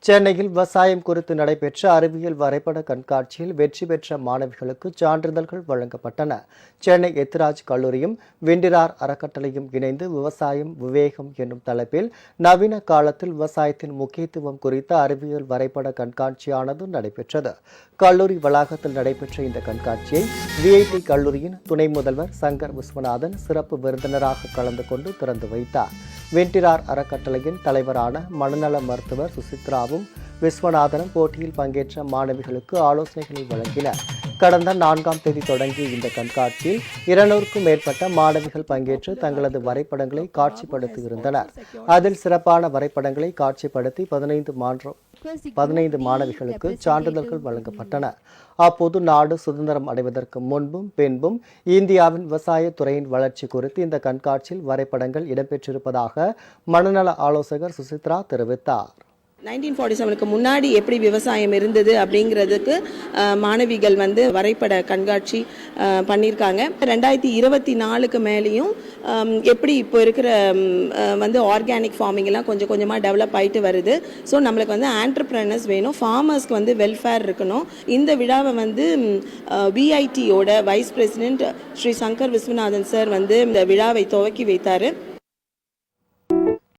சென்னையில் விவசாயம் குறித்து நடைபெற்ற அறிவியல் வரைபட கண்காட்சியில் வெற்றி பெற்ற மாணவிகளுக்கு சான்றிதழ்கள் வழங்கப்பட்டன. சென்னை எத்திராஜ் கல்லூரியும் வெண்டிரார் அறக்கட்டளையும் இணைந்து விவசாயம் விவேகம் என்னும் தலைப்பில் நவீன காலத்தில் விவசாயத்தின் முக்கியத்துவம் குறித்த அறிவியல் வரைபட கண்காட்சியானது நடைபெற்றது. கல்லூரி வளாகத்தில் நடைபெற்ற இந்த கண்காட்சியை விஐடி கல்லூரியின் துணை முதல்வர் சங்கர் விஸ்வநாதன் சிறப்பு விருந்தினராக கலந்து கொண்டு திறந்து வைத்தார். வெண்டிரார் அறக்கட்டளையின் தலைவரான மனநல மருத்துவர் சுசித்ராவும் விஸ்வநாதனும் போட்டியில் பங்கேற்ற மாணவிகளுக்கு ஆலோசனைகளை வழங்கினர். கடந்த 4ஆம் தேதி தொடங்கிய இந்த கண்காட்சியில் 200க்கும் மேற்பட்ட மாணவிகள் பங்கேற்று தங்களது வரைபடங்களை காட்சிப்படுத்தியிருந்தனர். அதில் சிறப்பான வரைபடங்களை காட்சிப்படுத்தி 15 மாணவிகளுக்கு சான்றிதழ்கள் வழங்கப்பட்டன. அப்போது நாடு சுதந்திரம் அடைவதற்கு முன்பும் பின்பும் இந்தியாவின் விவசாய துறையின் வளர்ச்சி குறித்து இந்த கண்காட்சியில் வரைபடங்கள் இடம்பெற்றிருப்பதாக மனநல ஆலோசகர் சுசித்ரா தெரிவித்தார். 1947க்கு முன்னாடி எப்படி விவசாயம் இருந்தது அப்படிங்கிறதுக்கு மாணவிகள் வரைபட கண்காட்சி பண்ணியிருக்காங்க. 2024க்கு மேலேயும் எப்படி இப்போ இருக்கிற ஆர்கானிக் ஃபார்மிங் எல்லாம் கொஞ்சம் கொஞ்சமாக டெவலப் ஆகிட்டு வருது. ஸோ நம்மளுக்கு ஆண்டர்பிரனர்ஸ் வேணும், ஃபார்மர்ஸ்க்கு வெல்ஃபேர் இருக்கணும். இந்த விழாவை விஐடியோட vice president Shri Shankar Viswanathan sir இந்த விழாவை துவக்கி வைத்தார்.